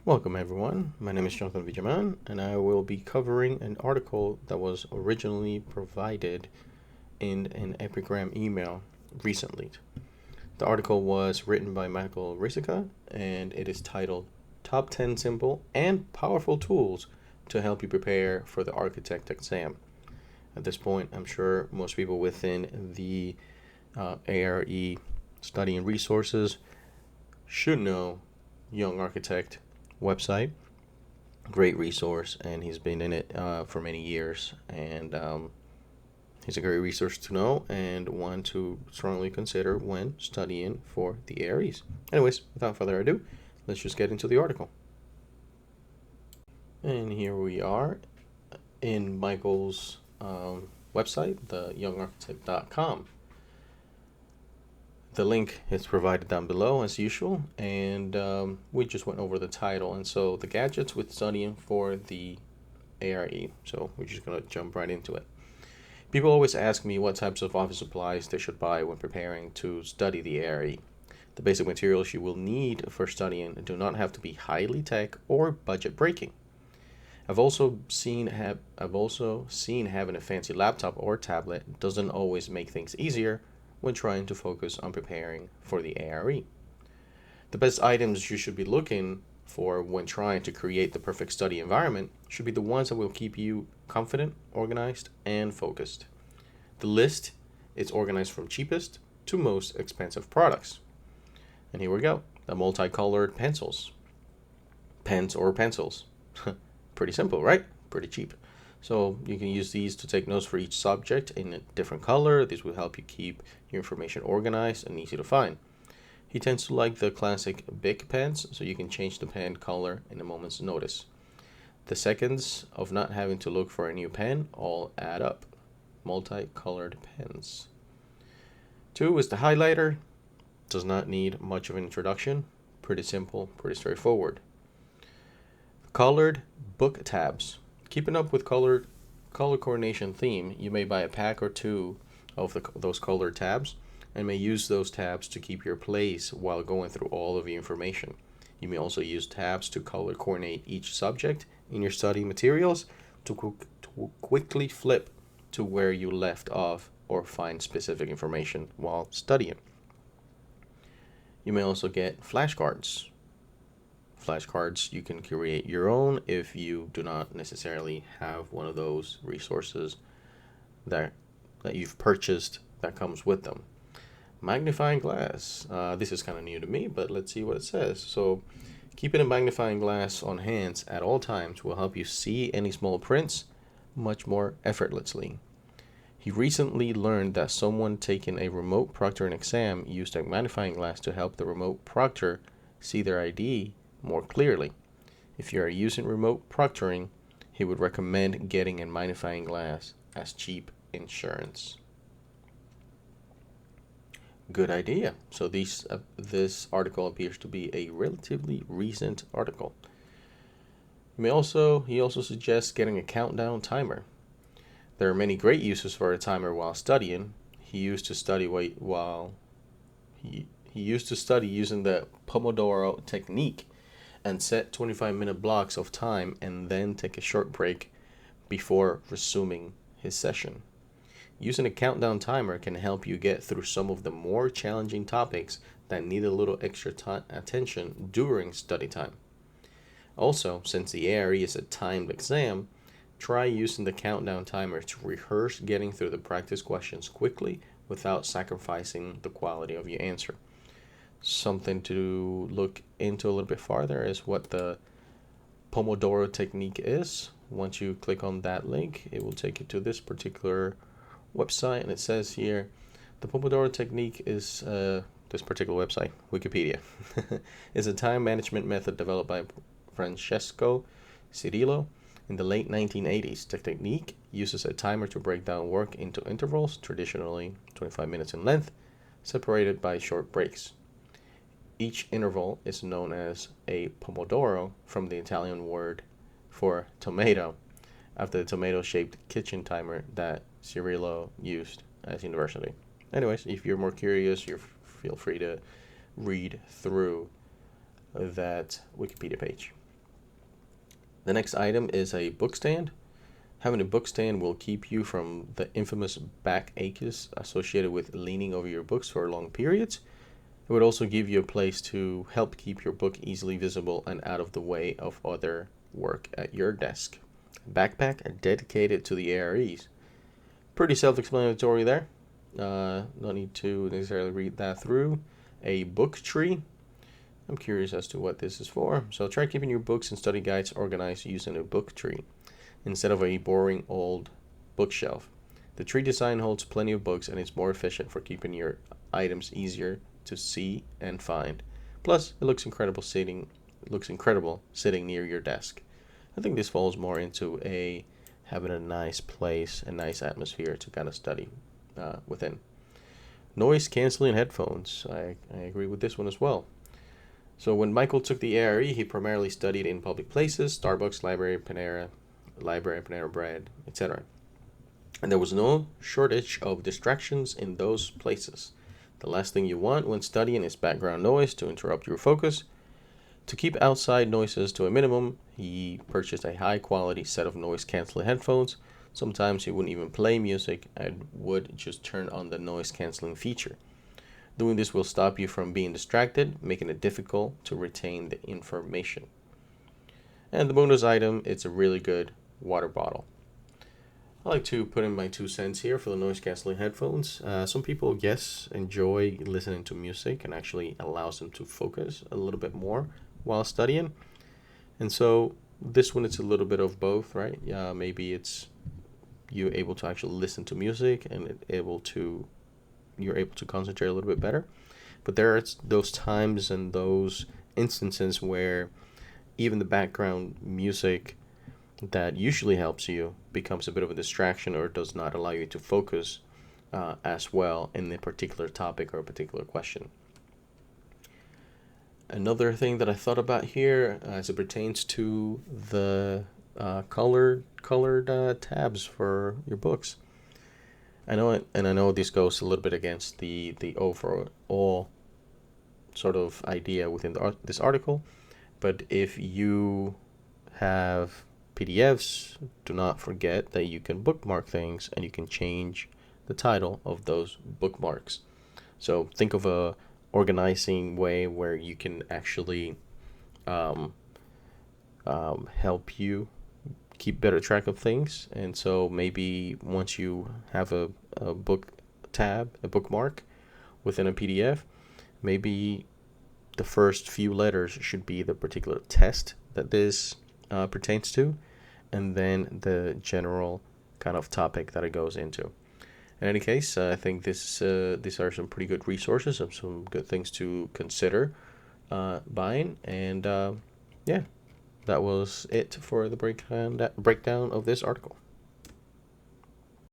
Welcome everyone, my name is Jonathan Vijaman and I will be covering an article that was originally provided in an epigram email recently. The article was written by Michael Risica and it is titled Top 10 Simple and Powerful Tools to Help You Prepare for the Architect Exam. At this point, I'm sure most people within the ARE study and resources should know Young Architect website. Great resource, and he's been in it for many years, and he's a great resource to know and one to strongly consider when studying for the AREs. Anyways, without further ado, let's just get into the article. And here we are in Michael's website, the youngarchitect.com. The link is provided down below as usual, and we just went over the title. And so the gadgets with studying for the ARE. So we're just going to jump right into it. People always ask me what types of office supplies they should buy when preparing to study the ARE. The basic materials you will need for studying do not have to be highly tech or budget breaking. I've also seen having a fancy laptop or tablet doesn't always make things easier when trying to focus on preparing for the ARE. The best items you should be looking for when trying to create the perfect study environment should be the ones that will keep you confident, organized, and focused. The list is organized from cheapest to most expensive products. And here we go, the multicolored pencils. Pens or pencils. Pretty simple, right? Pretty cheap. So you can use these to take notes for each subject in a different color. This will help you keep your information organized and easy to find. He tends to like the classic Bic pens, so you can change the pen color in a moment's notice. The seconds of not having to look for a new pen all add up. Multicolored pens. 2 is the highlighter. Does not need much of an introduction. Pretty simple, pretty straightforward. Colored book tabs. Keeping up with color coordination theme, you may buy a pack or two of those colored tabs and may use those tabs to keep your place while going through all of the information. You may also use tabs to color coordinate each subject in your study materials to quickly flip to where you left off or find specific information while studying. You may also get flashcards. Flashcards, you can create your own if you do not necessarily have one of those resources that you've purchased that comes with them. Magnifying glass. This is kind of new to me, but let's see what it says. So keeping a magnifying glass on hands at all times will help you see any small prints much more effortlessly. He recently learned that someone taking a remote proctoring exam used a magnifying glass to help the remote proctor see their ID more clearly. If you are using remote proctoring, he would recommend getting a magnifying glass as cheap insurance. Good idea. So this article appears to be a relatively recent article. He also suggests getting a countdown timer. There are many great uses for a timer while studying. He used to study using the Pomodoro Technique and set 25-minute blocks of time and then take a short break before resuming his session. Using a countdown timer can help you get through some of the more challenging topics that need a little extra attention during study time. Also, since the ARE is a timed exam, try using the countdown timer to rehearse getting through the practice questions quickly without sacrificing the quality of your answer. Something to look into a little bit farther is what the Pomodoro Technique is. Once you click on that link, it will take you to this particular website, and it says here the Pomodoro Technique is this particular website, Wikipedia, is a time management method developed by Francesco Cirillo in the late 1980s. The technique uses a timer to break down work into intervals, traditionally 25 minutes in length, separated by short breaks. Each interval is known as a pomodoro, from the Italian word for tomato, after the tomato-shaped kitchen timer that Cirillo used at university. Anyways, if you're more curious, feel free to read through that Wikipedia page. The next item is a book stand. Having a book stand will keep you from the infamous back aches associated with leaning over your books for long periods. It would also give you a place to help keep your book easily visible and out of the way of other work at your desk. Backpack dedicated to the AREs. Pretty self-explanatory there. No need to necessarily read that through. A book tree. I'm curious as to what this is for. So try keeping your books and study guides organized using a book tree instead of a boring old bookshelf. The tree design holds plenty of books and it's more efficient for keeping your items easier to see and find. Plus, it looks incredible sitting near your desk. I think this falls more into having a nice place, a nice atmosphere to kind of study within. Noise canceling headphones. I agree with this one as well. So when Michael took the ARE, he primarily studied in public places, Starbucks, library, Panera Bread, etc. And there was no shortage of distractions in those places. The last thing you want when studying is background noise to interrupt your focus. To keep outside noises to a minimum, he purchased a high-quality set of noise-canceling headphones. Sometimes he wouldn't even play music and would just turn on the noise-canceling feature. Doing this will stop you from being distracted, making it difficult to retain the information. And the bonus item, it's a really good water bottle. I like to put in my 2 cents here for the noise-canceling headphones. Some people, yes, enjoy listening to music and actually allows them to focus a little bit more while studying. And so this one, it's a little bit of both, right? Maybe it's you're able to actually listen to music and you're able to concentrate a little bit better. But there are those times and those instances where even the background music that usually helps you becomes a bit of a distraction or does not allow you to focus as well in a particular topic or a particular question. Another thing that I thought about here as it pertains to the colored tabs for your books. I know it, and I know this goes a little bit against the overall sort of idea within this article, but if you have PDFs, do not forget that you can bookmark things and you can change the title of those bookmarks. So think of a organizing way where you can actually help you keep better track of things. And so maybe once you have a book tab, a bookmark within a PDF, maybe the first few letters should be the particular test that this pertains to, and then the general kind of topic that it goes into. In any case, I think these are some pretty good resources and some good things to consider buying. And yeah, that was it for the breakdown of this article.